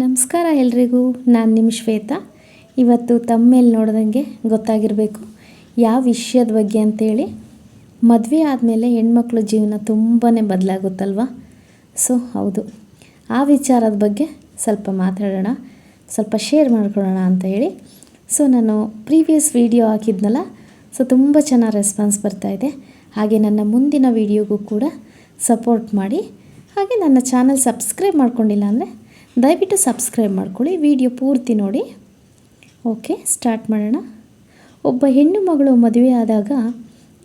ನಮಸ್ಕಾರ ಎಲ್ರಿಗೂ. ನಾನು ನಿಮ್ಮ ಶ್ವೇತಾ. ಇವತ್ತು ತಮ್ಮೇಲೆ ನೋಡ್ದಂಗೆ ಗೊತ್ತಾಗಿರಬೇಕು ಯಾವ ವಿಷಯದ ಬಗ್ಗೆ ಅಂತೇಳಿ. ಮದುವೆ ಆದಮೇಲೆ ಹೆಣ್ಮಕ್ಳ ಜೀವನ ತುಂಬಾ ಬದಲಾಗುತ್ತಲ್ವ. ಸೊ ಹೌದು, ಆ ವಿಚಾರದ ಬಗ್ಗೆ ಸ್ವಲ್ಪ ಮಾತಾಡೋಣ, ಸ್ವಲ್ಪ ಶೇರ್ ಮಾಡ್ಕೊಳ್ಳೋಣ ಅಂತ ಹೇಳಿ. ಸೊ ನಾನು ಪ್ರೀವಿಯಸ್ ವಿಡಿಯೋ ಹಾಕಿದ್ನಲ್ಲ, ಸೊ ತುಂಬ ಚೆನ್ನಾಗಿ ರೆಸ್ಪಾನ್ಸ್ ಬರ್ತಾಯಿದೆ. ಹಾಗೆ ನನ್ನ ಮುಂದಿನ ವಿಡಿಯೋಗೂ ಕೂಡ ಸಪೋರ್ಟ್ ಮಾಡಿ. ಹಾಗೆ ನನ್ನ ಚಾನಲ್ ಸಬ್ಸ್ಕ್ರೈಬ್ ಮಾಡ್ಕೊಂಡಿಲ್ಲ ಅಂದರೆ ದಯವಿಟ್ಟು ಸಬ್ಸ್ಕ್ರೈಬ್ ಮಾಡ್ಕೊಳ್ಳಿ, ವಿಡಿಯೋ ಪೂರ್ತಿ ನೋಡಿ. ಓಕೆ, ಸ್ಟಾರ್ಟ್ ಮಾಡೋಣ. ಒಬ್ಬ ಹೆಣ್ಣು ಮಗಳು ಮದುವೆ ಆದಾಗ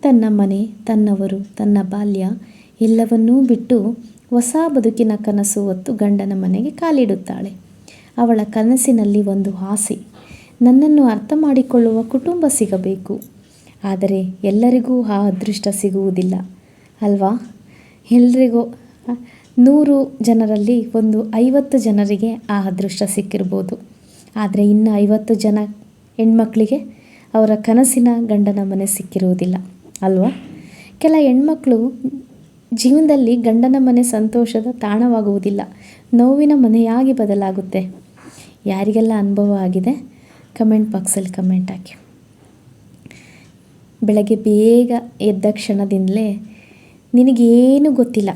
ತನ್ನ ಮನೆ, ತನ್ನವರು, ತನ್ನ ಬಾಲ್ಯ ಎಲ್ಲವನ್ನೂ ಬಿಟ್ಟು ಹೊಸ ಬದುಕಿನ ಕನಸು ಹೊತ್ತು ಗಂಡನ ಮನೆಗೆ ಕಾಲಿಡುತ್ತಾಳೆ. ಅವಳ ಕನಸಿನಲ್ಲಿ ಒಂದು ಆಸೆ, ನನ್ನನ್ನು ಅರ್ಥ ಮಾಡಿಕೊಳ್ಳುವ ಕುಟುಂಬ ಸಿಗಬೇಕು. ಆದರೆ ಎಲ್ಲರಿಗೂ ಆ ಅದೃಷ್ಟ ಸಿಗುವುದಿಲ್ಲ ಅಲ್ವಾ. ಎಲ್ರಿಗೂ 100 ಜನರಲ್ಲಿ ಒಂದು 50 ಜನರಿಗೆ ಆ ಅದೃಷ್ಟ ಸಿಕ್ಕಿರ್ಬೋದು. ಆದರೆ ಇನ್ನು 50 ಜನ ಹೆಣ್ಮಕ್ಳಿಗೆ ಅವರ ಕನಸಿನ ಗಂಡನ ಮನೆ ಸಿಕ್ಕಿರುವುದಿಲ್ಲ ಅಲ್ವಾ. ಕೆಲ ಹೆಣ್ಮಕ್ಳು ಜೀವನದಲ್ಲಿ ಗಂಡನ ಮನೆ ಸಂತೋಷದ ತಾಣವಾಗುವುದಿಲ್ಲ, ನೋವಿನ ಮನೆಯಾಗಿ ಬದಲಾಗುತ್ತೆ. ಯಾರಿಗೆಲ್ಲ ಅನುಭವ ಆಗಿದೆ ಕಮೆಂಟ್ ಬಾಕ್ಸಲ್ಲಿ ಕಮೆಂಟ್ ಹಾಕಿ. ಬೆಳಗ್ಗೆ ಬೇಗ ಎದ್ದ ಕ್ಷಣದಿಂದಲೇ ನಿನಗೇನು ಗೊತ್ತಿಲ್ಲ,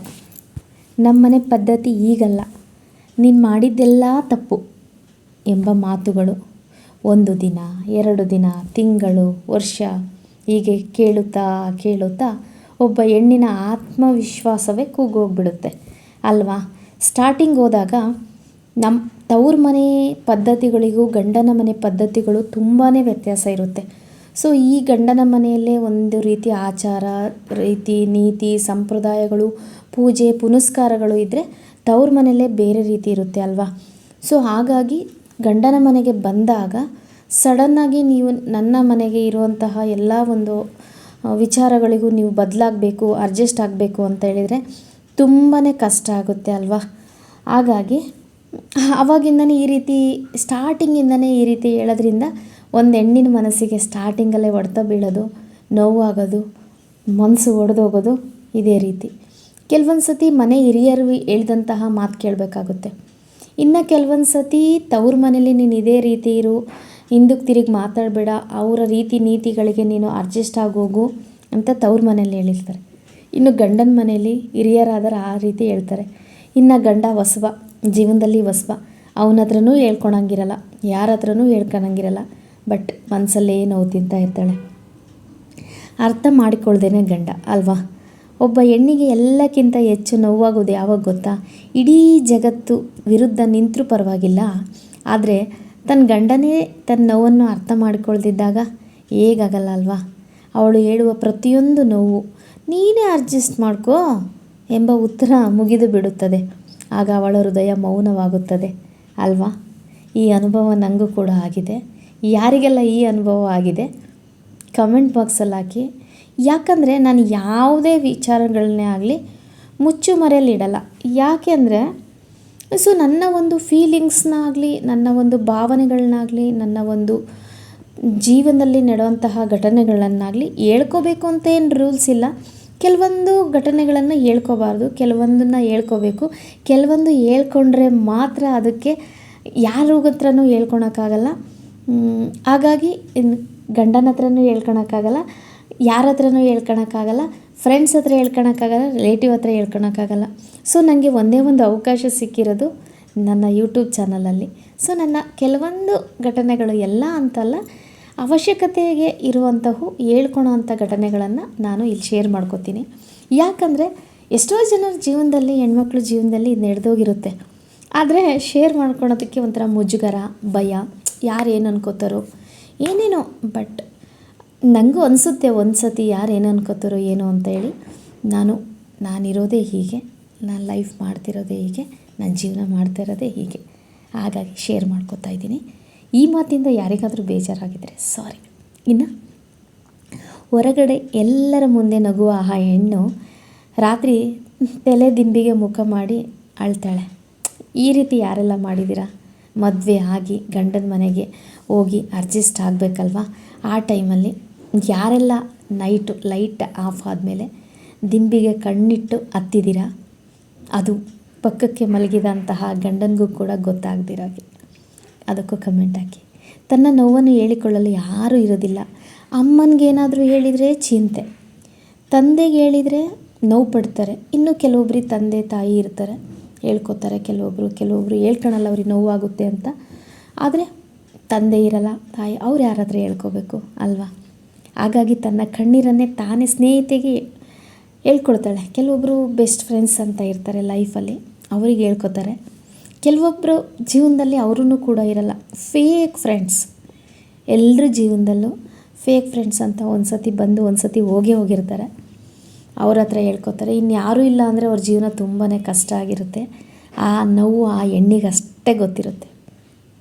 ನಮ್ಮನೆ ಪದ್ಧತಿ ಈಗಲ್ಲ, ನೀನು ಮಾಡಿದ್ದೆಲ್ಲ ತಪ್ಪು ಎಂಬ ಮಾತುಗಳು 1 ದಿನ, 2 ದಿನ, ತಿಂಗಳು, ವರ್ಷ ಹೀಗೆ ಕೇಳುತ್ತಾ ಒಬ್ಬ ಹೆಣ್ಣಿನ ಆತ್ಮವಿಶ್ವಾಸವೇ ಕೂಗೋಗ್ಬಿಡುತ್ತೆ ಅಲ್ವಾ. ಸ್ಟಾರ್ಟಿಂಗ್ ಹೋದಾಗ ನಮ್ಮ ತವ್ರ ಮನೆ ಪದ್ಧತಿಗಳಿಗೂ ಗಂಡನ ಮನೆ ಪದ್ಧತಿಗಳು ತುಂಬಾ ವ್ಯತ್ಯಾಸ ಇರುತ್ತೆ. ಸೊ ಈ ಗಂಡನ ಮನೆಯಲ್ಲೇ ಒಂದು ರೀತಿ ಆಚಾರ, ರೀತಿ, ನೀತಿ, ಸಂಪ್ರದಾಯಗಳು, ಪೂಜೆ ಪುನಸ್ಕಾರಗಳು ಇದ್ದರೆ ತವ್ರ ಮನೆಯಲ್ಲೇ ಬೇರೆ ರೀತಿ ಇರುತ್ತೆ ಅಲ್ವಾ. ಸೊ ಹಾಗಾಗಿ ಗಂಡನ ಮನೆಗೆ ಬಂದಾಗ ಸಡನ್ನಾಗಿ ನೀವು ನನ್ನ ಮನೆಗೆ ಇರುವಂತಹ ಎಲ್ಲ ಒಂದು ವಿಚಾರಗಳಿಗೂ ನೀವು ಬದಲಾಗಬೇಕು, ಅಡ್ಜಸ್ಟ್ ಆಗಬೇಕು ಅಂತ ಹೇಳಿದರೆ ತುಂಬಾ ಕಷ್ಟ ಆಗುತ್ತೆ ಅಲ್ವಾ. ಹಾಗಾಗಿ ಆವಾಗಿಂದನೇ ಈ ರೀತಿ ಸ್ಟಾರ್ಟಿಂಗಿಂದನೇ ಈ ರೀತಿ ಹೇಳೋದ್ರಿಂದ ಒಂದು ಹೆಣ್ಣಿನ ಮನಸ್ಸಿಗೆ ಸ್ಟಾರ್ಟಿಂಗಲ್ಲೇ ಹೊಡೆತ ಬೀಳೋದು, ನೋವಾಗೋದು, ಮನಸ್ಸು ಒಡೆದೋಗೋದು ಇದೇ ರೀತಿ. ಕೆಲವೊಂದು ಸತಿ ಮನೆ ಹಿರಿಯರು ಹೇಳ್ದಂತಹ ಮಾತು ಕೇಳಬೇಕಾಗುತ್ತೆ. ಇನ್ನು ಕೆಲವೊಂದು ಸತಿ ತವ್ರ ಮನೇಲಿ ನೀನು ಇದೇ ರೀತಿ ಇರು, ಹಿಂದಕ್ಕೆ ತಿರುಗಿ ಮಾತಾಡಬೇಡ, ಅವರ ರೀತಿ ನೀತಿಗಳಿಗೆ ನೀನು ಅಡ್ಜಸ್ಟ್ ಆಗೋಗು ಅಂತ ತವ್ರ ಮನೇಲಿ ಹೇಳಿರ್ತಾರೆ. ಇನ್ನು ಗಂಡನ ಮನೇಲಿ ಹಿರಿಯರಾದರೆ ಆ ರೀತಿ ಹೇಳ್ತಾರೆ. ಇನ್ನು ಗಂಡ ಹೊಸಬ, ಜೀವನದಲ್ಲಿ ಹೊಸಬ, ಅವನ ಹತ್ರನೂ ಹೇಳ್ಕೊಳಂಗಿರಲ್ಲ, ಯಾರ ಹತ್ರನೂ ಹೇಳ್ಕೊಳಂಗಿರಲ್ಲ. ಬಟ್ ಮನಸ್ಸಲ್ಲೇ ನೋವು ತಿಂತಾ ಇರ್ತಾಳೆ, ಅರ್ಥ ಮಾಡಿಕೊಳ್ದೇನೆ ಗಂಡ ಅಲ್ವಾ. ಒಬ್ಬ ಹೆಣ್ಣಿಗೆ ಎಲ್ಲಕ್ಕಿಂತ ಹೆಚ್ಚು ನೋವಾಗೋದು ಯಾವಾಗ ಗೊತ್ತಾ, ಇಡೀ ಜಗತ್ತು ವಿರುದ್ಧ ನಿಂತರೂ ಪರವಾಗಿಲ್ಲ, ಆದರೆ ತನ್ನ ಗಂಡನೇ ತನ್ನ ನೋವನ್ನು ಅರ್ಥ ಮಾಡಿಕೊಳ್ದಿದ್ದಾಗ ಹೇಗಾಗಲ್ಲ ಅಲ್ವಾ. ಅವಳು ಹೇಳುವ ಪ್ರತಿಯೊಂದು ನೋವು ನೀನೇ ಅಡ್ಜಸ್ಟ್ ಮಾಡ್ಕೋ ಎಂಬ ಉತ್ತರ ಮುಗಿದು ಬಿಡುತ್ತದೆ. ಆಗ ಅವಳ ಹೃದಯ ಮೌನವಾಗುತ್ತದೆ ಅಲ್ವಾ. ಈ ಅನುಭವ ನನಗೂ ಕೂಡ ಆಗಿದೆ. ಯಾರಿಗೆಲ್ಲ ಈ ಅನುಭವ ಆಗಿದೆ ಕಮೆಂಟ್ ಬಾಕ್ಸಲ್ಲಿ ಹಾಕಿ. ಯಾಕಂದರೆ ನಾನು ಯಾವುದೇ ವಿಚಾರಗಳನ್ನೇ ಆಗಲಿ ಮುಚ್ಚು ಮರೆಯಲ್ಲಿಡಲ್ಲ. ಯಾಕೆ ಅಂದರೆ ಸೊ ನನ್ನ ಒಂದು ಫೀಲಿಂಗ್ಸ್ನಾಗಲಿ, ನನ್ನ ಒಂದು ಭಾವನೆಗಳನ್ನಾಗಲಿ, ನನ್ನ ಒಂದು ಜೀವನದಲ್ಲಿ ನಡೆಯುವಂತಹ ಘಟನೆಗಳನ್ನಾಗಲಿ ಹೇಳ್ಕೋಬೇಕು ಅಂತ ಏನು ರೂಲ್ಸ್ ಇಲ್ಲ. ಕೆಲವೊಂದು ಘಟನೆಗಳನ್ನು ಹೇಳ್ಕೋಬಾರ್ದು, ಕೆಲವೊಂದನ್ನು ಹೇಳ್ಕೋಬೇಕು. ಕೆಲವೊಂದು ಹೇಳ್ಕೊಂಡ್ರೆ ಮಾತ್ರ ಅದಕ್ಕೆ ಯಾರ ಹತ್ರನೂ ಹೇಳ್ಕೊಳಕ್ಕಾಗಲ್ಲ. ಹಾಗಾಗಿ ಗಂಡನ ಹತ್ರನೂ ಹೇಳ್ಕೊಳಕ್ಕಾಗಲ್ಲ, ಯಾರ ಹತ್ರನೂ ಹೇಳ್ಕೊಳಕ್ಕಾಗಲ್ಲ, ಫ್ರೆಂಡ್ಸ್ ಹತ್ರ ಹೇಳ್ಕೊಳಕ್ಕಾಗಲ್ಲ, ರಿಲೇಟಿವ್ ಹತ್ರ ಹೇಳ್ಕೊಳಕ್ಕಾಗಲ್ಲ. ಸೊ ನನಗೆ ಒಂದೇ ಒಂದು ಅವಕಾಶ ಸಿಕ್ಕಿರೋದು ನನ್ನ ಯೂಟ್ಯೂಬ್ ಚಾನಲಲ್ಲಿ. ಸೊ ನನ್ನ ಕೆಲವೊಂದು ಘಟನೆಗಳು ಎಲ್ಲ ಅಂತಲ್ಲ, ಅವಶ್ಯಕತೆಗೆ ಇರುವಂಥವು ಹೇಳ್ಕೊಳೋ ಅಂಥ ಘಟನೆಗಳನ್ನು ನಾನು ಇಲ್ಲಿ ಶೇರ್ ಮಾಡ್ಕೋತೀನಿ. ಯಾಕಂದರೆ ಎಷ್ಟೋ ಜನರ ಜೀವನದಲ್ಲಿ, ಹೆಣ್ಮಕ್ಳ ಜೀವನದಲ್ಲಿ ಇದು ನಡೆದೋಗಿರುತ್ತೆ. ಆದರೆ ಶೇರ್ ಮಾಡ್ಕೊಳೋದಕ್ಕೆ ಒಂಥರ ಮುಜುಗರ, ಭಯ, ಯಾರು ಏನು ಅನ್ಕೋತಾರೋ ಏನೇನೋ. ಬಟ್ ನನಗೂ ಅನಿಸುತ್ತೆ ಒಂದು ಸತಿ ಯಾರು ಏನು ಅನ್ಕೋತಾರೋ ಏನೋ ಅಂತ ಹೇಳಿ. ನಾನಿರೋದೇ ಹೀಗೆ, ನಾನು ಲೈಫ್ ಮಾಡ್ತಿರೋದೇ ಹೀಗೆ, ನನ್ನ ಜೀವನ ಮಾಡ್ತಿರೋದೇ ಹೀಗೆ. ಹಾಗಾಗಿ ಶೇರ್ ಮಾಡ್ಕೋತಾ ಇದ್ದೀನಿ. ಈ ಮಾತಿಂದ ಯಾರಿಗಾದರೂ ಬೇಜಾರಾಗಿದ್ದರೆ ಸಾರಿ. ಇನ್ನು ಹೊರಗಡೆ ಎಲ್ಲರ ಮುಂದೆ ನಗುವ ಆ ಹೆಣ್ಣು ರಾತ್ರಿ ತಲೆ ದಿಂಬಿಗೆ ಮುಖ ಮಾಡಿ ಅಳ್ತಾಳೆ. ಈ ರೀತಿ ಯಾರೆಲ್ಲ ಮಾಡಿದ್ದೀರಾ? ಮದುವೆ ಆಗಿ ಗಂಡನ ಮನೆಗೆ ಹೋಗಿ ಅಡ್ಜಸ್ಟ್ ಆಗಬೇಕಲ್ವ, ಆ ಟೈಮಲ್ಲಿ ಯಾರೆಲ್ಲ ನೈಟು ಲೈಟ್ ಆಫ್ ಆದಮೇಲೆ ದಿಂಬಿಗೆ ಕಣ್ಣಿಟ್ಟು ಹತ್ತಿದ್ದೀರಾ? ಅದು ಪಕ್ಕಕ್ಕೆ ಮಲಗಿದಂತಹ ಗಂಡನಿಗೂ ಕೂಡ ಗೊತ್ತಾಗದಿರೋಗೆ ಅದಕ್ಕೂ ಕಮೆಂಟ್ ಹಾಕಿ. ತನ್ನ ನೋವನ್ನು ಹೇಳಿಕೊಳ್ಳಲು ಯಾರೂ ಇರೋದಿಲ್ಲ. ಅಮ್ಮನಿಗೇನಾದರೂ ಹೇಳಿದರೆ ಚಿಂತೆ, ತಂದೆಗೆ ಹೇಳಿದರೆ ನೋವು ಪಡ್ತಾರೆ. ಇನ್ನು ಕೆಲವೊಬ್ಬರಿಗೆ ತಂದೆ ತಾಯಿ ಇರ್ತಾರೆ, ಹೇಳ್ಕೊತಾರೆ. ಕೆಲವೊಬ್ಬರು ಹೇಳ್ಕೊಳಲ್ಲ, ಅವ್ರಿಗೆ ನೋವಾಗುತ್ತೆ ಅಂತ. ಆದರೆ ತಂದೆ ಇರಲ್ಲ, ತಾಯಿ, ಅವ್ರು ಯಾರ ಹತ್ರ ಹೇಳ್ಕೋಬೇಕು ಅಲ್ವಾ? ಹಾಗಾಗಿ ತನ್ನ ಕಣ್ಣೀರನ್ನೇ ತಾನೇ ಸ್ನೇಹಿತೆಗೆ ಹೇಳ್ಕೊಳ್ತಾಳೆ. ಕೆಲವೊಬ್ಬರು ಬೆಸ್ಟ್ ಫ್ರೆಂಡ್ಸ್ ಅಂತ ಇರ್ತಾರೆ ಲೈಫಲ್ಲಿ, ಅವ್ರಿಗೆ ಹೇಳ್ಕೊತಾರೆ. ಕೆಲವೊಬ್ಬರು ಜೀವನದಲ್ಲಿ ಅವರೂ ಕೂಡ ಇರಲ್ಲ, ಫೇಕ್ ಫ್ರೆಂಡ್ಸ್. ಎಲ್ಲರ ಜೀವನದಲ್ಲೂ ಫೇಕ್ ಫ್ರೆಂಡ್ಸ್ ಅಂತ ಒಂದು ಸತಿ ಬಂದು ಒಂದು ಸತಿ ಹೋಗಿರ್ತಾರೆ, ಅವ್ರ ಹತ್ರ ಹೇಳ್ಕೊತಾರೆ. ಇನ್ಯಾರೂ ಇಲ್ಲ ಅಂದರೆ ಅವ್ರ ಜೀವನ ತುಂಬಾ ಕಷ್ಟ ಆಗಿರುತ್ತೆ. ಆ ನೋವು ಆ ಹೆಣ್ಣಿಗೆ ಅಷ್ಟೇ ಗೊತ್ತಿರುತ್ತೆ.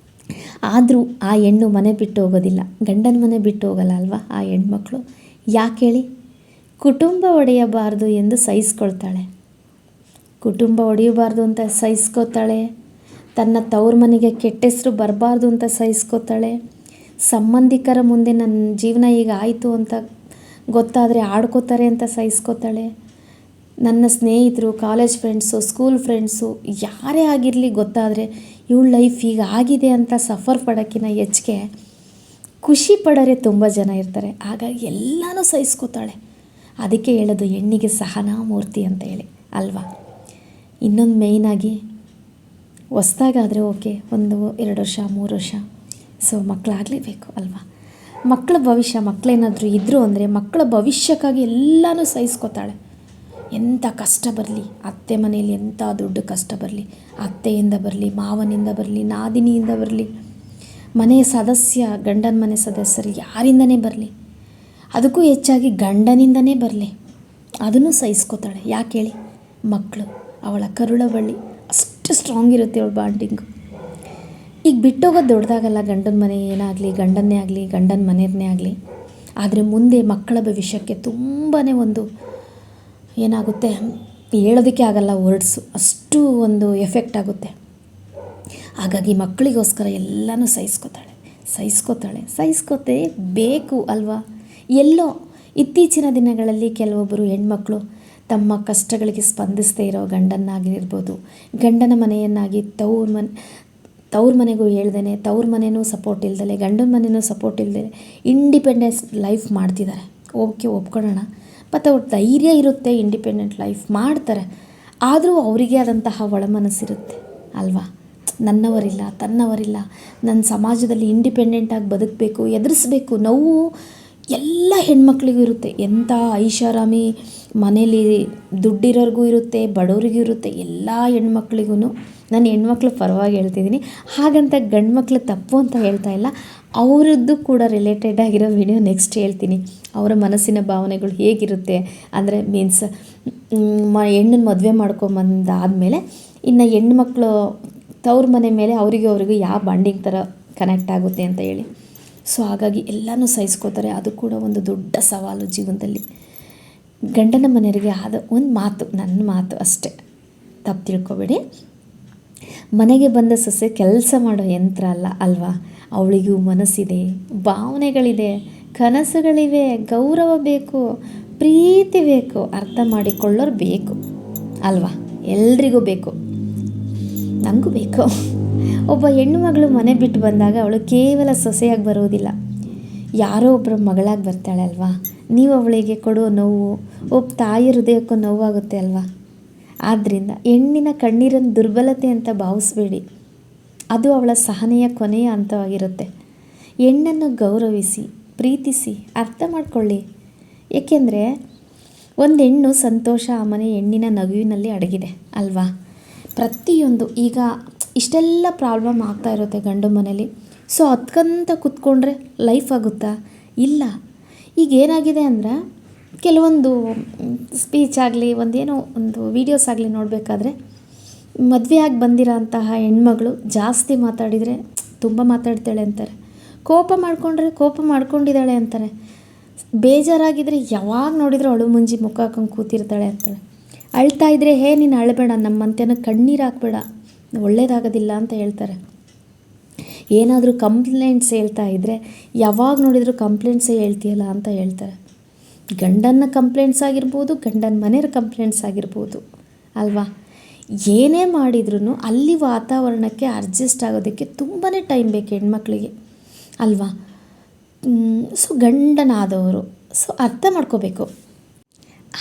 ಆದರೂ ಆ ಹೆಣ್ಣು ಮನೆ ಬಿಟ್ಟು ಹೋಗೋದಿಲ್ಲ, ಗಂಡನ ಮನೆ ಬಿಟ್ಟು ಹೋಗಲ್ಲ ಅಲ್ವಾ ಆ ಹೆಣ್ಮಕ್ಳು. ಯಾಕೆ ಹೇಳಿ? ಕುಟುಂಬ ಒಡೆಯಬಾರ್ದು ಎಂದು ಸಹಿಸ್ಕೊಳ್ತಾಳೆ. ಕುಟುಂಬ ಒಡೆಯಬಾರ್ದು ಅಂತ ಸಹಿಸ್ಕೋತಾಳೆ. ತನ್ನ ತವ್ರ ಮನೆಗೆ ಕೆಟ್ಟ ಹೆಸರು ಬರಬಾರ್ದು ಅಂತ ಸಹಿಸ್ಕೋತಾಳೆ. ಸಂಬಂಧಿಕರ ಮುಂದೆ ನನ್ನ ಜೀವನ ಈಗ ಆಯಿತು ಅಂತ ಗೊತ್ತಾದರೆ ಆಡ್ಕೋತಾರೆ ಅಂತ ಸಹಿಸ್ಕೋತಾಳೆ. ನನ್ನ ಸ್ನೇಹಿತರು, ಕಾಲೇಜ್ ಫ್ರೆಂಡ್ಸು, ಸ್ಕೂಲ್ ಫ್ರೆಂಡ್ಸು ಯಾರೇ ಆಗಿರಲಿ ಗೊತ್ತಾದರೆ ಇವಳ ಲೈಫ್ ಈಗ ಆಗಿದೆ ಅಂತ ಸಫರ್ ಪಡೋಕ್ಕಿಂತ ಹೆಚ್ಚಿಗೆ ಖುಷಿ ಪಡೋರೆ ತುಂಬ ಜನ ಇರ್ತಾರೆ. ಹಾಗಾಗಿ ಎಲ್ಲನೂ ಸಹಿಸ್ಕೋತಾಳೆ. ಅದಕ್ಕೆ ಹೇಳೋದು ಹೆಣ್ಣಿಗೆ ಸಹನಾ ಮೂರ್ತಿ ಅಂತ ಹೇಳಿ ಅಲ್ವಾ? ಇನ್ನೊಂದು ಮೇಯ್ನಾಗಿ ಹೊಸ್ದಾಗಾದರೆ ಓಕೆ, 1, 2 ವರ್ಷ 3 ವರ್ಷ, ಸೊ ಮಕ್ಕಳಾಗಲೇಬೇಕು ಅಲ್ವಾ? ಮಕ್ಕಳ ಭವಿಷ್ಯ, ಮಕ್ಕಳೇನಾದರೂ ಇದ್ದರು ಅಂದರೆ ಮಕ್ಕಳ ಭವಿಷ್ಯಕ್ಕಾಗಿ ಎಲ್ಲನೂ ಸಹಿಸ್ಕೋತಾಳೆ. ಎಂಥ ಕಷ್ಟ ಬರಲಿ, ಅತ್ತೆ ಮನೆಯಲ್ಲಿ ಎಂಥ ದೊಡ್ಡ ಕಷ್ಟ ಬರಲಿ, ಅತ್ತೆಯಿಂದ ಬರಲಿ, ಮಾವನಿಂದ ಬರಲಿ, ನಾದಿನಿಯಿಂದ ಬರಲಿ, ಮನೆಯ ಸದಸ್ಯ, ಗಂಡನ ಮನೆ ಸದಸ್ಯರು ಯಾರಿಂದನೇ ಬರಲಿ, ಅದಕ್ಕೂ ಹೆಚ್ಚಾಗಿ ಗಂಡನಿಂದನೇ ಬರಲಿ, ಅದನ್ನು ಸಹಿಸ್ಕೋತಾಳೆ. ಯಾಕೆ ಹೇಳಿ? ಮಕ್ಕಳು ಅವಳ ಕರುಳ ಬಳ್ಳಿ, ಅಷ್ಟು ಸ್ಟ್ರಾಂಗ್ ಇರುತ್ತೆ ಅವಳ ಬಾಂಡಿಂಗು. ಈಗ ಬಿಟ್ಟೋಗೋದು ದೊಡ್ಡದಾಗಲ್ಲ, ಗಂಡನ ಮನೆ ಏನಾಗಲಿ, ಗಂಡನ್ನೇ ಆಗಲಿ, ಗಂಡನ ಮನೆಯನ್ನೇ ಆಗಲಿ. ಆದರೆ ಮುಂದೆ ಮಕ್ಕಳ ಭವಿಷ್ಯಕ್ಕೆ ತುಂಬಾ ಒಂದು ಏನಾಗುತ್ತೆ, ಹೇಳೋದಕ್ಕೆ ಆಗಲ್ಲ ವರ್ಡ್ಸು, ಅಷ್ಟು ಒಂದು ಎಫೆಕ್ಟ್ ಆಗುತ್ತೆ. ಹಾಗಾಗಿ ಮಕ್ಕಳಿಗೋಸ್ಕರ ಎಲ್ಲನೂ ಸಹಿಸ್ಕೋತೇ ಬೇಕು ಅಲ್ವಾ? ಎಲ್ಲೋ ಇತ್ತೀಚಿನ ದಿನಗಳಲ್ಲಿ ಕೆಲವೊಬ್ಬರು ಹೆಣ್ಮಕ್ಳು ತಮ್ಮ ಕಷ್ಟಗಳಿಗೆ ಸ್ಪಂದಿಸದೇ ಇರೋ ಗಂಡನ್ನಾಗಿರ್ಬೋದು, ಗಂಡನ ಮನೆಯನ್ನಾಗಿ ತವ್ರ ಮನೆಗೂ ಹೇಳ್ದೇ, ತವ್ರ ಮನೆಯೂ ಸಪೋರ್ಟ್ ಇಲ್ದಲೆ, ಗಂಡನ ಮನೆಯೂ ಸಪೋರ್ಟ್ ಇಲ್ದಲೆ ಇಂಡಿಪೆಂಡೆನ್ಸ್ ಲೈಫ್ ಮಾಡ್ತಿದ್ದಾರೆ. ಓಕೆ, ಒಪ್ಕೊಳ್ಳೋಣ. ಮತ್ತು ಅವ್ರ ಧೈರ್ಯ ಇರುತ್ತೆ, ಇಂಡಿಪೆಂಡೆಂಟ್ ಲೈಫ್ ಮಾಡ್ತಾರೆ. ಆದರೂ ಅವರಿಗೆ ಆದಂತಹ ಒಳಮನಸ್ಸಿರುತ್ತೆ ಅಲ್ವಾ? ನನ್ನವರಿಲ್ಲ, ತನ್ನವರಿಲ್ಲ, ನನ್ನ ಸಮಾಜದಲ್ಲಿ ಇಂಡಿಪೆಂಡೆಂಟಾಗಿ ಬದುಕಬೇಕು, ಎದುರಿಸ್ಬೇಕು. ನೋವು ಎಲ್ಲ ಹೆಣ್ಮಕ್ಳಿಗೂ ಇರುತ್ತೆ. ಎಂಥ ಐಷಾರಾಮಿ ಮನೇಲಿ ದುಡ್ಡಿರೋರಿಗೂ ಇರುತ್ತೆ, ಬಡವರಿಗೂ ಇರುತ್ತೆ. ಎಲ್ಲ ಹೆಣ್ಮಕ್ಳಿಗೂ, ನಾನು ಹೆಣ್ಮಕ್ಳು ಪರವಾಗಿ ಹೇಳ್ತಿದ್ದೀನಿ, ಹಾಗಂತ ಗಂಡು ಮಕ್ಳು ತಪ್ಪು ಅಂತ ಹೇಳ್ತಾ ಇಲ್ಲ. ಅವರದ್ದು ಕೂಡ ರಿಲೇಟೆಡ್ ಆಗಿರೋ ವಿಡಿಯೋ ನೆಕ್ಸ್ಟ್ ಹೇಳ್ತೀನಿ. ಅವರ ಮನಸ್ಸಿನ ಭಾವನೆಗಳು ಹೇಗಿರುತ್ತೆ ಅಂದರೆ ಮೀನ್ಸ್ ಹೆಣ್ಣನ್ನು ಮದುವೆ ಮಾಡ್ಕೊಂಬಂದಾದಮೇಲೆ ಇನ್ನು ಹೆಣ್ಮಕ್ಳು ತವ್ರ ಮನೆ ಮೇಲೆ ಅವರಿಗೂ ಯಾವ ಬಾಂಡಿಂಗ್ ಥರ ಕನೆಕ್ಟ್ ಆಗುತ್ತೆ ಅಂತ ಹೇಳಿ. ಸೊ ಹಾಗಾಗಿ ಎಲ್ಲನೂ ಸಹಿಸ್ಕೋತಾರೆ. ಅದು ಕೂಡ ಒಂದು ದೊಡ್ಡ ಸವಾಲು ಜೀವನದಲ್ಲಿ. ಗಂಡನ ಮನೆಯವರಿಗೆ ಆದ ಒಂದು ಮಾತು, ನನ್ನ ಮಾತು ಅಷ್ಟೇ, ತಪ್ಪು ತಿಳ್ಕೊಬೇಡಿ. ಮನೆಗೆ ಬಂದ ಸೊಸೆ ಕೆಲಸ ಮಾಡೋ ಯಂತ್ರ ಅಲ್ಲ ಅಲ್ವಾ? ಅವಳಿಗೂ ಮನಸ್ಸಿದೆ, ಭಾವನೆಗಳಿದೆ, ಕನಸುಗಳಿವೆ, ಗೌರವ ಬೇಕು, ಪ್ರೀತಿ ಬೇಕು, ಅರ್ಥ ಮಾಡಿಕೊಳ್ಳೋರು ಬೇಕು ಅಲ್ವಾ? ಎಲ್ರಿಗೂ ಬೇಕು, ನನಗೂ ಬೇಕು. ಒಬ್ಬ ಹೆಣ್ಣು ಮಗಳು ಮನೆ ಬಿಟ್ಟು ಬಂದಾಗ ಅವಳು ಕೇವಲ ಸೊಸೆಯಾಗಿ ಬರೋದಿಲ್ಲ, ಯಾರೋ ಒಬ್ಬರ ಮಗಳಾಗಿ ಬರ್ತಾಳೆ ಅಲ್ವಾ? ನೀವು ಅವಳಿಗೆ ಕೊಡೋ ನೋವು ಒಬ್ಬ ತಾಯಿ ಹೃದಯಕ್ಕೂ ನೋವಾಗುತ್ತೆ ಅಲ್ವಾ? ಆದ್ದರಿಂದ ಹೆಣ್ಣಿನ ಕಣ್ಣೀರನ್ನು ದುರ್ಬಲತೆ ಅಂತ ಭಾವಿಸ್ಬೇಡಿ, ಅದು ಅವಳ ಸಹನೆಯ ಕೊನೆಯ ಹಂತವಾಗಿರುತ್ತೆ. ಹೆಣ್ಣನ್ನು ಗೌರವಿಸಿ, ಪ್ರೀತಿಸಿ, ಅರ್ಥ ಮಾಡ್ಕೊಳ್ಳಿ. ಏಕೆಂದರೆ ಒಂದು ಹೆಣ್ಣು ಸಂತೋಷ ಆ ಮನೆ ಹೆಣ್ಣಿನ ನಗುವಿನಲ್ಲಿ ಅಡಗಿದೆ ಅಲ್ವಾ? ಪ್ರತಿಯೊಂದು ಈಗ ಇಷ್ಟೆಲ್ಲ ಪ್ರಾಬ್ಲಮ್ ಆಗ್ತಾ ಇರುತ್ತೆ ಗಂಡು ಮನೇಲಿ. ಸೊ ಅದಕ್ಕಂತ ಕೂತ್ಕೊಂಡ್ರೆ ಲೈಫ್ ಆಗುತ್ತಾ? ಇಲ್ಲ. ಈಗ ಏನಾಗಿದೆ ಅಂದರೆ ಕೆಲವೊಂದು ಸ್ಪೀಚ್ ಆಗಲಿ, ಒಂದು ವೀಡಿಯೋಸ್ ಆಗಲಿ ನೋಡಬೇಕಾದ್ರೆ ಮದುವೆಯಾಗಿ ಬಂದಿರೋ ಅಂತಹ ಹೆಣ್ಮಗಳು ಜಾಸ್ತಿ ಮಾತಾಡಿದರೆ ತುಂಬ ಮಾತಾಡ್ತಾಳೆ ಅಂತಾರೆ, ಕೋಪ ಮಾಡ್ಕೊಂಡಿದ್ದಾಳೆ ಅಂತಾರೆ, ಬೇಜಾರಾಗಿದ್ದರೆ ಯಾವಾಗ ನೋಡಿದರೂ ಅಳು ಮುಂಜಿ ಮುಖ ಹಾಕೊಂಡು ಕೂತಿರ್ತಾಳೆ ಅಂತಾಳೆ, ಅಳ್ತಾ ಇದ್ದರೆ ನೀನು ಅಳಬೇಡ, ನಮ್ಮಂತೆನ ಕಣ್ಣೀರು ಹಾಕಬೇಡ, ಒಳ್ಳೇದಾಗೋದಿಲ್ಲ ಅಂತ ಹೇಳ್ತಾರೆ. ಏನಾದರೂ ಕಂಪ್ಲೇಂಟ್ಸ್ ಹೇಳ್ತಾ ಇದ್ದರೆ ಯಾವಾಗ ನೋಡಿದರೂ ಕಂಪ್ಲೇಂಟ್ಸೇ ಹೇಳ್ತೀಯಲ್ಲ ಅಂತ ಹೇಳ್ತಾರೆ. ಗಂಡನ ಕಂಪ್ಲೇಂಟ್ಸ್ ಆಗಿರ್ಬೋದು, ಗಂಡನ ಮನೆಯವ್ರ ಕಂಪ್ಲೇಂಟ್ಸ್ ಆಗಿರ್ಬೋದು ಅಲ್ವಾ? ಏನೇ ಮಾಡಿದ್ರೂ ಅಲ್ಲಿ ವಾತಾವರಣಕ್ಕೆ ಅಡ್ಜಸ್ಟ್ ಆಗೋದಕ್ಕೆ ತುಂಬಾ ಟೈಮ್ ಬೇಕು ಹೆಣ್ಮಕ್ಳಿಗೆ ಅಲ್ವಾ. ಸೊ ಗಂಡನಾದವರು ಸೊ ಅರ್ಥ ಮಾಡ್ಕೋಬೇಕು.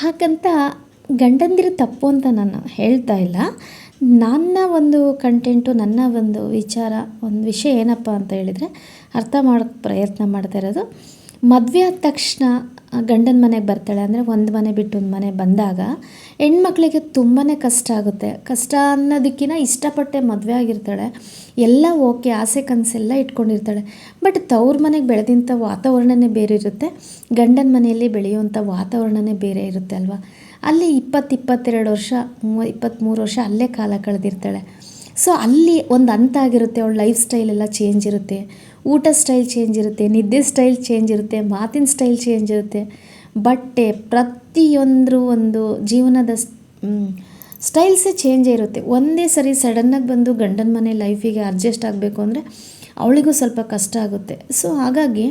ಹಾಗಂತ ಗಂಡಂದಿರು ತಪ್ಪು ಅಂತ ನಾನು ಹೇಳ್ತಾ ಇಲ್ಲ. ನನ್ನ ಒಂದು ಕಂಟೆಂಟು, ನನ್ನ ಒಂದು ಒಂದು ವಿಷಯ ಏನಪ್ಪ ಅಂತ ಹೇಳಿದರೆ, ಅರ್ಥ ಮಾಡೋಕ್ಕೆ ಪ್ರಯತ್ನ ಮಾಡ್ತಾ ಇರೋದು, ಮದುವೆ ಆದ ತಕ್ಷಣ ಗಂಡನ ಮನೆಗೆ ಬರ್ತಾಳೆ ಅಂದರೆ ಒಂದು ಮನೆ ಬಿಟ್ಟು ಒಂದು ಮನೆ ಬಂದಾಗ ಹೆಣ್ಮಕ್ಳಿಗೆ ತುಂಬಾ ಕಷ್ಟ ಆಗುತ್ತೆ. ಕಷ್ಟ ಅನ್ನೋದಕ್ಕಿಂತ ಇಷ್ಟಪಟ್ಟೆ ಮದುವೆ ಆಗಿರ್ತಾಳೆ, ಎಲ್ಲ ಓಕೆ, ಆಸೆ ಕನಸೆಲ್ಲ ಇಟ್ಕೊಂಡಿರ್ತಾಳೆ. ಬಟ್ ತವ್ರ ಮನೆಗೆ ಬೆಳೆದಂಥ ವಾತಾವರಣನೇ ಬೇರೆ ಇರುತ್ತೆ, ಗಂಡನ ಮನೆಯಲ್ಲಿ ಬೆಳೆಯುವಂಥ ವಾತಾವರಣನೇ ಬೇರೆ ಇರುತ್ತೆ ಅಲ್ವಾ. ಅಲ್ಲಿ 22 ವರ್ಷ 23 ವರ್ಷ ಅಲ್ಲೇ ಕಾಲ ಕಳೆದಿರ್ತಾಳೆ. ಸೊ ಅಲ್ಲಿ ಒಂದು ಹಂತ ಆಗಿರುತ್ತೆ, ಅವಳ ಲೈಫ್ ಸ್ಟೈಲ್ ಎಲ್ಲ ಚೇಂಜ್ ಇರುತ್ತೆ, ಊಟ ಸ್ಟೈಲ್ ಚೇಂಜ್ ಇರುತ್ತೆ, ನಿದ್ದೆ ಸ್ಟೈಲ್ ಚೇಂಜ್ ಇರುತ್ತೆ, ಮಾತಿನ ಸ್ಟೈಲ್ ಚೇಂಜ್ ಇರುತ್ತೆ, ಬಟ್ಟೆ ಪ್ರತಿಯೊಂದು ಒಂದು ಜೀವನದ ಸ್ಟೈಲ್ಸೇ ಚೇಂಜೇ ಇರುತ್ತೆ. ಒಂದೇ ಸರಿ ಸಡನ್ನಾಗಿ ಬಂದು ಗಂಡನ ಮನೆ ಲೈಫಿಗೆ ಅಡ್ಜಸ್ಟ್ ಆಗಬೇಕು ಅಂದರೆ ಅವಳಿಗೂ ಸ್ವಲ್ಪ ಕಷ್ಟ ಆಗುತ್ತೆ. ಸೊ ಹಾಗಾಗಿ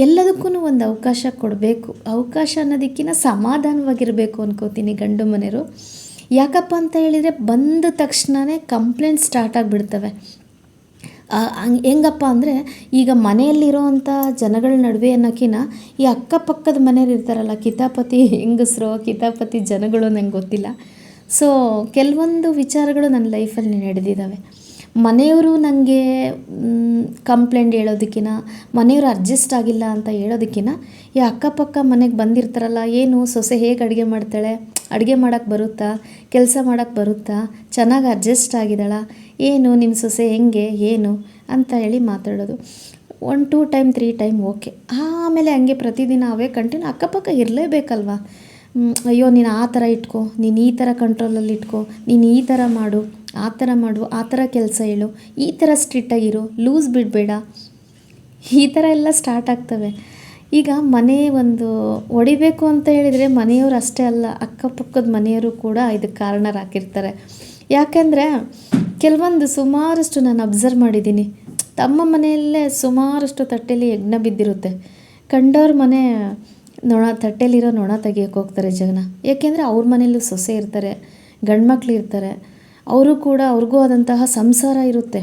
ಎಲ್ಲದಕ್ಕೂ ಒಂದು ಅವಕಾಶ ಕೊಡಬೇಕು. ಅವಕಾಶ ಅನ್ನೋದಕ್ಕಿಂತ ಸಮಾಧಾನವಾಗಿರಬೇಕು ಅನ್ಕೋತೀನಿ ಗಂಡು ಮನೆಯವರು. ಯಾಕಪ್ಪ ಅಂತ ಹೇಳಿದರೆ ಬಂದ ತಕ್ಷಣವೇ ಕಂಪ್ಲೇಂಟ್ ಸ್ಟಾರ್ಟ್ ಆಗಿಬಿಡ್ತವೆ. ಹೆಂಗಪ್ಪ ಅಂದರೆ ಈಗ ಮನೆಯಲ್ಲಿರೋವಂಥ ಜನಗಳ ನಡುವೆ ಅನ್ನೋಕ್ಕಿಂತ ಈ ಅಕ್ಕಪಕ್ಕದ ಮನೆಯವ್ರು ಇರ್ತಾರಲ್ಲ, ಕಿತಾಪತಿ ಹೆಂಗಸರು ಕಿತಾಪತಿ ಜನಗಳು ನಂಗೆ ಗೊತ್ತಿಲ್ಲ. ಸೊ ಕೆಲವೊಂದು ವಿಚಾರಗಳು ನನ್ನ ಲೈಫಲ್ಲಿ ನಡೆದಿದ್ದಾವೆ. ಮನೆಯವರು ನನಗೆ ಕಂಪ್ಲೇಂಟ್ ಹೇಳೋದಕ್ಕಿಂತ, ಮನೆಯವರು ಅಡ್ಜಸ್ಟ್ ಆಗಿಲ್ಲ ಅಂತ ಹೇಳೋದಕ್ಕಿಂತ, ಈ ಅಕ್ಕಪಕ್ಕ ಮನೆಗೆ ಬಂದಿರ್ತಾರಲ್ಲ, ಏನು ಸೊಸೆ ಹೇಗೆ ಅಡುಗೆ ಮಾಡ್ತಾಳೆ, ಅಡುಗೆ ಮಾಡೋಕ್ಕೆ ಬರುತ್ತಾ, ಕೆಲಸ ಮಾಡೋಕ್ಕೆ ಬರುತ್ತಾ, ಚೆನ್ನಾಗಿ ಅಡ್ಜಸ್ಟ್ ಆಗಿದ್ದಾಳ, ಏನು ನಿಮ್ಮ ಸೊಸೆ ಹೆಂಗೆ ಏನು ಅಂತ ಹೇಳಿ ಮಾತಾಡೋದು. 1 2 ಟೈಮ್ 3 ಟೈಮ್ ಓಕೆ. ಆಮೇಲೆ ಹಂಗೆ ಪ್ರತಿದಿನ ಅವೇ ಕಂಟಿನ್ಯೂ ಅಕ್ಕಪಕ್ಕ ಇರಲೇಬೇಕಲ್ವ. ಅಯ್ಯೋ ನೀನು ಆ ಥರ ಇಟ್ಕೋ, ನೀನು ಈ ಥರ ಕಂಟ್ರೋಲಲ್ಲಿ ಇಟ್ಕೋ, ನೀನು ಈ ಥರ ಮಾಡು, ಆ ಥರ ಮಾಡು, ಆ ಥರ ಕೆಲಸ ಹೇಳು, ಈ ಥರ ಸ್ಟ್ರಿಕ್ಟಾಗಿರು, ಲೂಸ್ ಬಿಡಬೇಡ, ಈ ಥರ ಎಲ್ಲ ಸ್ಟಾರ್ಟ್ ಆಗ್ತವೆ. ಈಗ ಮನೆ ಒಂದು ಹೊಡಿಬೇಕು ಅಂತ ಹೇಳಿದರೆ ಮನೆಯವರು ಅಷ್ಟೇ ಅಲ್ಲ, ಅಕ್ಕಪಕ್ಕದ ಮನೆಯವರು ಕೂಡ ಇದಕ್ಕೆ ಕಾರಣರಾಗಿರ್ತಾರೆ. ಯಾಕೆಂದರೆ ಕೆಲವೊಂದು ಸುಮಾರಷ್ಟು ನಾನು ಅಬ್ಸರ್ವ್ ಮಾಡಿದ್ದೀನಿ, ತಮ್ಮ ಮನೆಯಲ್ಲೇ ಸುಮಾರಷ್ಟು ತಟ್ಟೆಯಲ್ಲಿ ಯಜ್ಞ ಬಿದ್ದಿರುತ್ತೆ, ಕಂಡವ್ರ ಮನೆ ತಟ್ಟೆಲಿರೋ ನೊಣ ತೆಗಿಯೋಕ್ಕೆ ಹೋಗ್ತಾರೆ ಜನ. ಏಕೆಂದರೆ ಅವ್ರ ಮನೆಯಲ್ಲೂ ಸೊಸೆ ಇರ್ತಾರೆ, ಗಂಡ್ಮಕ್ಳು ಇರ್ತಾರೆ, ಅವರು ಕೂಡ ಅವ್ರಿಗೂ ಆದಂತಹ ಸಂಸಾರ ಇರುತ್ತೆ.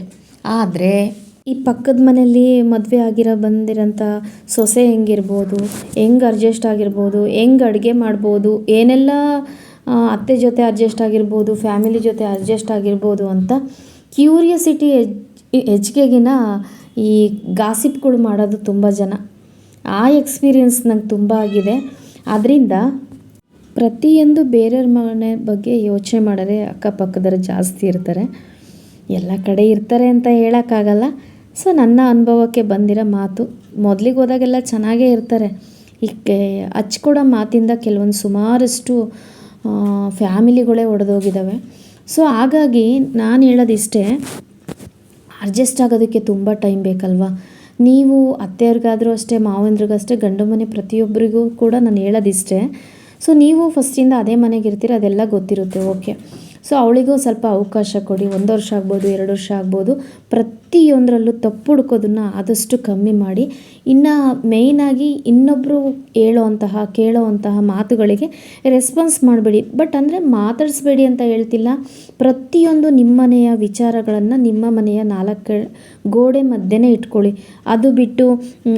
ಆದರೆ ಈ ಪಕ್ಕದ ಮನೆಯಲ್ಲಿ ಮದುವೆ ಬಂದಿರೋಂಥ ಸೊಸೆ ಹೆಂಗಿರ್ಬೋದು, ಹೆಂಗೆ ಅಡ್ಜಸ್ಟ್ ಆಗಿರ್ಬೋದು, ಹೆಂಗೆ ಅಡುಗೆ ಮಾಡ್ಬೋದು, ಏನೆಲ್ಲ ಅತ್ತೆ ಜೊತೆ ಅಡ್ಜಸ್ಟ್ ಆಗಿರ್ಬೋದು, ಫ್ಯಾಮಿಲಿ ಜೊತೆ ಅಡ್ಜಸ್ಟ್ ಆಗಿರ್ಬೋದು ಅಂತ ಕ್ಯೂರಿಯಾಸಿಟಿ ಹೆಚ್ಚಿಗೆಗಿನ ಈ ಗಾಸಿಪ್ಗಳು ಮಾಡೋದು ತುಂಬ ಜನ. ಆ ಎಕ್ಸ್ಪೀರಿಯೆನ್ಸ್ ನಂಗೆ ತುಂಬ ಆಗಿದೆ. ಅದರಿಂದ ಪ್ರತಿಯೊಂದು ಬೇರೆಯವ್ರ ಮನೆ ಬಗ್ಗೆ ಯೋಚನೆ ಮಾಡೋದೇ ಅಕ್ಕಪಕ್ಕದವ್ರು ಜಾಸ್ತಿ ಇರ್ತಾರೆ. ಎಲ್ಲ ಕಡೆ ಇರ್ತಾರೆ ಅಂತ ಹೇಳೋಕ್ಕಾಗಲ್ಲ. ಸೊ ನನ್ನ ಅನುಭವಕ್ಕೆ ಬಂದಿರೋ ಮಾತು, ಮೊದಲಿಗೆ ಹೋದಾಗೆಲ್ಲ ಚೆನ್ನಾಗೇ ಇರ್ತಾರೆ, ಈಗ ಹಚ್ಕೊಡೋ ಮಾತಿಂದ ಕೆಲವೊಂದು ಸುಮಾರಷ್ಟು ಫ್ಯಾಮಿಲಿಗಳೇ ಒಡೆದೋಗಿದ್ದಾವೆ. ಸೊ ಹಾಗಾಗಿ ನಾನು ಹೇಳೋದಿಷ್ಟೇ, ಅಡ್ಜಸ್ಟ್ ಆಗೋದಕ್ಕೆ ತುಂಬ ಟೈಮ್ ಬೇಕಲ್ವ. ನೀವು ಅತ್ತೆಯವ್ರಿಗಾದರೂ ಅಷ್ಟೇ, ಮಾವಂದ್ರಿಗಷ್ಟೇ, ಗಂಡು ಮನೆ ಪ್ರತಿಯೊಬ್ಬರಿಗೂ ಕೂಡ ನಾನು ಹೇಳೋದಿಷ್ಟೇ. ಸೊ ನೀವು ಫಸ್ಟಿಂದ ಅದೇ ಮನೆಗೆ ಇರ್ತೀರ, ಅದೆಲ್ಲ ಗೊತ್ತಿರುತ್ತೆ, ಓಕೆ. ಸೊ ಅವಳಿಗೂ ಸ್ವಲ್ಪ ಅವಕಾಶ ಕೊಡಿ. 1 ವರ್ಷ ಆಗ್ಬೋದು, 2 ವರ್ಷ ಆಗ್ಬೋದು. ಪ್ರತಿಯೊಂದರಲ್ಲೂ ತಪ್ಪು ಹುಡ್ಕೋದನ್ನು ಆದಷ್ಟು ಕಮ್ಮಿ ಮಾಡಿ. ಇನ್ನು ಮೇಯ್ನಾಗಿ ಇನ್ನೊಬ್ಬರು ಕೇಳೋವಂತಹ ಮಾತುಗಳಿಗೆ ರೆಸ್ಪಾನ್ಸ್ ಮಾಡಬೇಡಿ. ಬಟ್ ಅಂದರೆ ಮಾತಾಡಿಸ್ಬೇಡಿ ಅಂತ ಹೇಳ್ತಿಲ್ಲ. ಪ್ರತಿಯೊಂದು ನಿಮ್ಮ ಮನೆಯ ವಿಚಾರಗಳನ್ನು ನಿಮ್ಮ ಮನೆಯ 4 ಗೋಡೆ ಮಧ್ಯೆನೇ ಇಟ್ಕೊಳ್ಳಿ. ಅದು ಬಿಟ್ಟು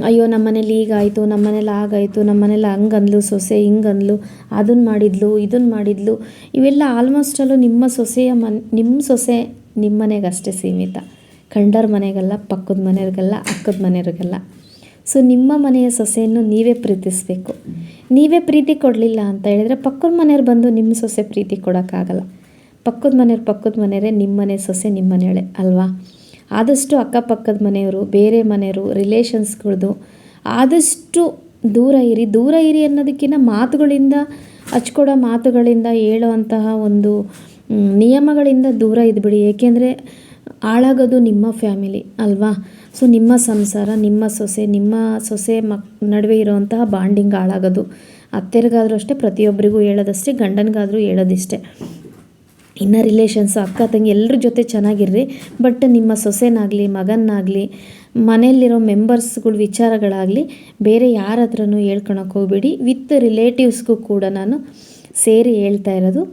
ಅಯ್ಯೋ ನಮ್ಮ ಮನೇಲಿ ಹೀಗಾಯಿತು, ನಮ್ಮ ಮನೇಲಿ ಹಾಗಾಯಿತು, ನಮ್ಮ ಮನೇಲಿ ಹಂಗಂದ್ಲು ಸೊಸೆ, ಹಿಂಗಂದ್ಲು, ಅದನ್ನು ಮಾಡಿದ್ಲು, ಇದನ್ನು ಮಾಡಿದ್ಲು, ಇವೆಲ್ಲ ಆಲ್ಮೋಸ್ಟಲ್ಲೂ ನಿಮ್ಮ ಸೊಸೆ ನಿಮ್ಮ ಮನೆಗೆ ಅಷ್ಟೇ ಸೀಮಿತ. ಕಂಡರ ಮನೆಗಲ್ಲ, ಪಕ್ಕದ ಮನೆಯವ್ರಿಗೆಲ್ಲ, ಅಕ್ಕದ ಮನೆಯವ್ರಿಗೆಲ್ಲ. ಸೊ ನಿಮ್ಮ ಮನೆಯ ಸೊಸೆಯನ್ನು ನೀವೇ ಪ್ರೀತಿಸಬೇಕು. ನೀವೇ ಪ್ರೀತಿ ಕೊಡಲಿಲ್ಲ ಅಂತ ಹೇಳಿದರೆ ಪಕ್ಕದ ಮನೆಯವ್ರು ಬಂದು ನಿಮ್ಮ ಸೊಸೆ ಪ್ರೀತಿ ಕೊಡೋಕ್ಕಾಗಲ್ಲ. ಪಕ್ಕದ ಮನೆಯವರೇ ನಿಮ್ಮ ಮನೆ ಸೊಸೆ ನಿಮ್ಮ ಮನೆಯಳೆ ಅಲ್ವಾ. ಆದಷ್ಟು ಅಕ್ಕಪಕ್ಕದ ಮನೆಯವರು, ಬೇರೆ ಮನೆಯವರು, ರಿಲೇಷನ್ಸ್ಗಳದ್ದು ಆದಷ್ಟು ದೂರ ಇರಿ ಅನ್ನೋದಕ್ಕಿಂತ ಮಾತುಗಳಿಂದ, ಹಚ್ಕೊಡೋ ಮಾತುಗಳಿಂದ, ಹೇಳೋವಂತಹ ಒಂದು ನಿಯಮಗಳಿಂದ ದೂರ ಇದ್ಬಿಡಿ. ಏಕೆಂದರೆ ಹಾಳಾಗೋದು ನಿಮ್ಮ ಫ್ಯಾಮಿಲಿ ಅಲ್ವಾ. ಸೊ ನಿಮ್ಮ ಸಂಸಾರ, ನಿಮ್ಮ ಸೊಸೆ ನಡುವೆ ಇರೋವಂತಹ ಬಾಂಡಿಂಗ್ ಹಾಳಾಗೋದು. ಅತ್ತೆರಿಗಾದರೂ ಅಷ್ಟೇ, ಪ್ರತಿಯೊಬ್ಬರಿಗೂ ಹೇಳೋದಷ್ಟೇ, ಗಂಡನಿಗಾದರೂ ಹೇಳೋದಿಷ್ಟೇ. ಇನ್ನು ರಿಲೇಷನ್ಸು, ಅಕ್ಕ ತಂಗಿ ಎಲ್ಲರ ಜೊತೆ ಚೆನ್ನಾಗಿರ್ರಿ. ಬಟ್ ನಿಮ್ಮ ಸೊಸೆನಾಗಲಿ, ಮಗನಾಗಲಿ, ಮನೆಯಲ್ಲಿರೋ ಮೆಂಬರ್ಸ್ಗಳ ವಿಚಾರಗಳಾಗಲಿ ಬೇರೆ ಯಾರ ಹತ್ರನೂ ಹೇಳ್ಕೊಳಕ್ಕೆ ಹೋಗಬೇಡಿ. ವಿತ್ ರಿಲೇಟಿವ್ಸ್ಗೂ ಕೂಡ ನಾನು ಸೇರಿ ಹೇಳ್ತಾ ಇರೋದು.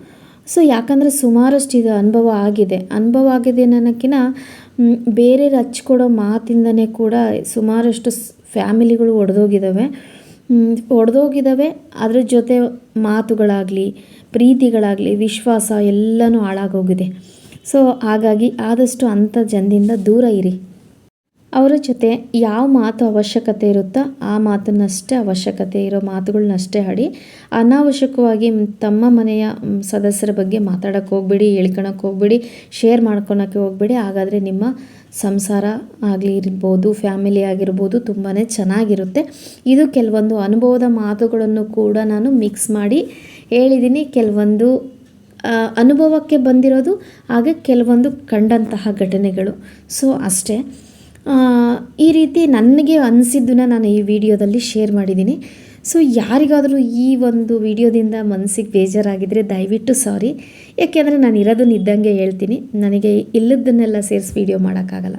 ಸೊ ಯಾಕಂದರೆ ಸುಮಾರಷ್ಟು ಇದು ಅನುಭವ ಆಗಿದೆ ಅನ್ನೋಕ್ಕಿಂತ ಬೇರೆಯವ್ರು ಹಚ್ಕೊಡೋ ಮಾತಿಂದನೇ ಕೂಡ ಸುಮಾರಷ್ಟು ಫ್ಯಾಮಿಲಿಗಳು ಒಡೆದೋಗಿದ್ದಾವೆ. ಅದ್ರ ಜೊತೆ ಮಾತುಗಳಾಗಲಿ, ಪ್ರೀತಿಗಳಾಗಲಿ, ವಿಶ್ವಾಸ ಎಲ್ಲನೂ ಹಾಳಾಗೋಗಿದೆ. ಸೊ ಹಾಗಾಗಿ ಆದಷ್ಟು ಅಂಥ ಜನದಿಂದ ದೂರ ಇರಿ. ಅವರ ಜೊತೆ ಯಾವ ಮಾತು ಅವಶ್ಯಕತೆ ಇರುತ್ತೋ ಆ ಮಾತನ್ನಷ್ಟೇ, ಅವಶ್ಯಕತೆ ಇರೋ ಮಾತುಗಳನ್ನಷ್ಟೇ ಆಡಿ. ಅನಾವಶ್ಯಕವಾಗಿ ತಮ್ಮ ಮನೆಯ ಸದಸ್ಯರ ಬಗ್ಗೆ ಮಾತಾಡೋಕ್ಕೆ ಹೋಗ್ಬೇಡಿ, ಹೇಳ್ಕೊಳಕ್ಕೆ ಹೋಗ್ಬೇಡಿ, ಶೇರ್ ಮಾಡ್ಕೊಳಕ್ಕೆ ಹೋಗ್ಬೇಡಿ. ಹಾಗಾದರೆ ನಿಮ್ಮ ಸಂಸಾರ ಇರ್ಬೋದು, ಫ್ಯಾಮಿಲಿ ಆಗಿರ್ಬೋದು ತುಂಬಾ ಚೆನ್ನಾಗಿರುತ್ತೆ. ಇದು ಕೆಲವೊಂದು ಅನುಭವದ ಮಾತುಗಳನ್ನು ಕೂಡ ನಾನು ಮಿಕ್ಸ್ ಮಾಡಿ ಹೇಳಿದ್ದೀನಿ. ಕೆಲವೊಂದು ಅನುಭವಕ್ಕೆ ಬಂದಿರೋದು, ಹಾಗೆ ಕೆಲವೊಂದು ಕಂಡಂತಹ ಘಟನೆಗಳು. ಸೊ ಅಷ್ಟೇ. ಈ ರೀತಿ ನನಗೆ ಅನಿಸಿದ್ದನ್ನು ನಾನು ಈ ವಿಡಿಯೋದಲ್ಲಿ ಶೇರ್ ಮಾಡಿದ್ದೀನಿ. ಸೊ ಯಾರಿಗಾದರೂ ಈ ಒಂದು ವಿಡಿಯೋದಿಂದ ಮನಸ್ಸಿಗೆ ಬೇಜಾರಾಗಿದ್ದರೆ ದಯವಿಟ್ಟು ಸಾರಿ. ಯಾಕೆಂದರೆ ನಾನು ಇರೋದನ್ನ ಇದ್ದಂಗೆ ಹೇಳ್ತೀನಿ, ನನಗೆ ಇಲ್ಲದನ್ನೆಲ್ಲ ಸೇರಿಸಿ ವಿಡಿಯೋ ಮಾಡೋಕ್ಕಾಗಲ್ಲ.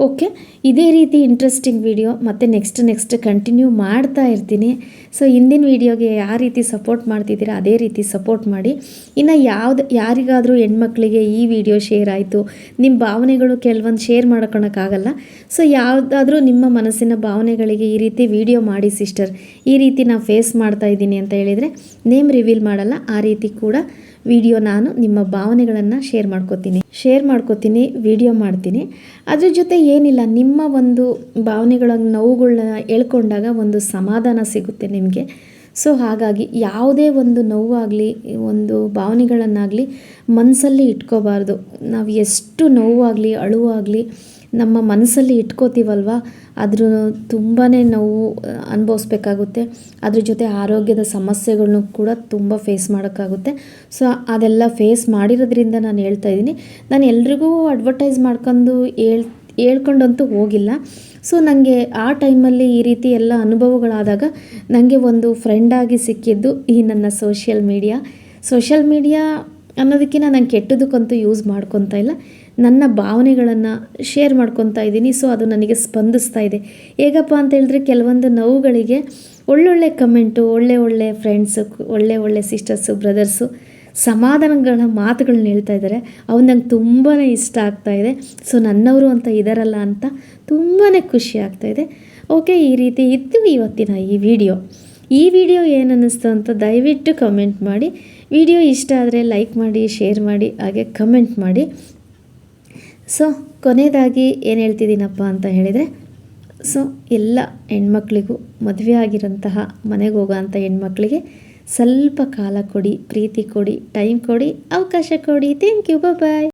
ಓಕೆ, ಇದೇ ರೀತಿ ಇಂಟ್ರೆಸ್ಟಿಂಗ್ ವಿಡಿಯೋ ಮತ್ತು ನೆಕ್ಸ್ಟ್ ಕಂಟಿನ್ಯೂ ಮಾಡ್ತಾ ಇರ್ತೀನಿ. ಸೊ ಹಿಂದಿನ ವಿಡಿಯೋಗೆ ಯಾವ ರೀತಿ ಸಪೋರ್ಟ್ ಮಾಡ್ತಿದ್ದೀರಾ ಅದೇ ರೀತಿ ಸಪೋರ್ಟ್ ಮಾಡಿ. ಇನ್ನು ಯಾರಿಗಾದರೂ ಹೆಣ್ಮಕ್ಳಿಗೆ ಈ ವಿಡಿಯೋ ಶೇರ್ ಆಯಿತು, ನಿಮ್ಮ ಭಾವನೆಗಳು ಕೆಲವೊಂದು ಶೇರ್ ಮಾಡ್ಕೊಳಕ್ಕಾಗಲ್ಲ. ಸೊ ಯಾವುದಾದ್ರೂ ನಿಮ್ಮ ಮನಸ್ಸಿನ ಭಾವನೆಗಳಿಗೆ ಈ ರೀತಿ ವಿಡಿಯೋ ಮಾಡಿ ಸಿಸ್ಟರ್, ಈ ರೀತಿ ನಾನು ಫೇಸ್ ಮಾಡ್ತಾ ಇದ್ದೀನಿ ಅಂತ ಹೇಳಿದರೆ ನೇಮ್ ರಿವೀಲ್ ಮಾಡಲ್ಲ. ಆ ರೀತಿ ಕೂಡ ವಿಡಿಯೋ ನಾನು ನಿಮ್ಮ ಭಾವನೆಗಳನ್ನು ಶೇರ್ ಮಾಡ್ಕೋತೀನಿ, ವಿಡಿಯೋ ಮಾಡ್ತೀನಿ. ಅದ್ರ ಜೊತೆ ಏನಿಲ್ಲ, ನಿಮ್ಮ ಒಂದು ಭಾವನೆಗಳ ನೋವುಗಳನ್ನ ಹೇಳ್ಕೊಂಡಾಗ ಒಂದು ಸಮಾಧಾನ ಸಿಗುತ್ತೆ ನಿಮಗೆ. ಸೊ ಹಾಗಾಗಿ ಯಾವುದೇ ಒಂದು ನೋವಾಗಲಿ, ಒಂದು ಭಾವನೆಗಳನ್ನಾಗಲಿ ಮನಸ್ಸಲ್ಲಿ ಇಟ್ಕೋಬಾರ್ದು. ನಾವು ಎಷ್ಟು ನೋವಾಗಲಿ, ಅಳುವಾಗಲಿ ನಮ್ಮ ಮನಸ್ಸಲ್ಲಿ ಇಟ್ಕೋತೀವಲ್ವ, ಅದ್ರ ತುಂಬಾ ನೋವು ಅನುಭವಿಸ್ಬೇಕಾಗುತ್ತೆ. ಅದ್ರ ಜೊತೆ ಆರೋಗ್ಯದ ಸಮಸ್ಯೆಗಳನ್ನೂ ಕೂಡ ತುಂಬ ಫೇಸ್ ಮಾಡೋಕ್ಕಾಗುತ್ತೆ. ಸೊ ಅದೆಲ್ಲ ಫೇಸ್ ಮಾಡಿರೋದ್ರಿಂದ ನಾನು ಹೇಳ್ತಾ ಇದ್ದೀನಿ. ನಾನು ಎಲ್ರಿಗೂ ಅಡ್ವರ್ಟೈಸ್ ಮಾಡ್ಕೊಂಡು ಹೇಳ್ಕೊಂಡಂತೂ ಹೋಗಿಲ್ಲ. ಸೊ ನನಗೆ ಆ ಟೈಮಲ್ಲಿ ಈ ರೀತಿ ಎಲ್ಲ ಅನುಭವಗಳಾದಾಗ ನನಗೆ ಒಂದು ಫ್ರೆಂಡಾಗಿ ಸಿಕ್ಕಿದ್ದು ಈ ನನ್ನ ಸೋಷಿಯಲ್ ಮೀಡಿಯಾ ಅನ್ನೋದಕ್ಕಿಂತ ನಾನು ಕೆಟ್ಟದಕ್ಕಂತೂ ಯೂಸ್ ಮಾಡ್ಕೊತಾ ಇಲ್ಲ. ನನ್ನ ಭಾವನೆಗಳನ್ನು ಶೇರ್ ಮಾಡ್ಕೊತಾ ಇದ್ದೀನಿ. ಸೊ ಅದು ನನಗೆ ಸ್ಪಂದಿಸ್ತಾ ಇದೆ. ಹೇಗಪ್ಪ ಅಂತ ಹೇಳಿದ್ರೆ, ಕೆಲವೊಂದು ನೋವುಗಳಿಗೆ ಒಳ್ಳೊಳ್ಳೆ ಕಮೆಂಟು, ಒಳ್ಳೆ ಫ್ರೆಂಡ್ಸು, ಒಳ್ಳೆ ಸಿಸ್ಟರ್ಸು, ಬ್ರದರ್ಸು ಸಮಾಧಾನಗಳ ಮಾತುಗಳನ್ನ ಹೇಳ್ತಾ ಇದ್ದಾರೆ. ಅವು ನಂಗೆ ತುಂಬಾ ಇಷ್ಟ ಆಗ್ತಾಯಿದೆ. ಸೊ ನನ್ನವರು ಅಂತ ಇದ್ದಾರಲ್ಲ ಅಂತ ತುಂಬಾ ಖುಷಿ ಆಗ್ತಾಯಿದೆ. ಓಕೆ, ಈ ರೀತಿ ಇತ್ತು ಇವತ್ತಿನ ಈ ವಿಡಿಯೋ ಏನು ಅನ್ನಿಸ್ತು ಅಂತ ದಯವಿಟ್ಟು ಕಮೆಂಟ್ ಮಾಡಿ. ವಿಡಿಯೋ ಇಷ್ಟ ಆದರೆ ಲೈಕ್ ಮಾಡಿ, ಶೇರ್ ಮಾಡಿ, ಹಾಗೆ ಕಮೆಂಟ್ ಮಾಡಿ. ಸೊ ಕೊನೆಯದಾಗಿ ಏನು ಹೇಳ್ತಿದ್ದೀನಪ್ಪ ಅಂತ ಹೇಳಿದರೆ, ಸೊ ಎಲ್ಲ ಹೆಣ್ಮಕ್ಳಿಗೂ, ಮದುವೆ ಆಗಿರೋಂತಹ ಮನೆಗೆ ಹೋಗೋಂಥ ಹೆಣ್ಮಕ್ಳಿಗೆ ಸ್ವಲ್ಪ ಕಾಲ ಕೊಡಿ, ಪ್ರೀತಿ ಕೊಡಿ, ಟೈಮ್ ಕೊಡಿ, ಅವಕಾಶ ಕೊಡಿ. Thank you, bye.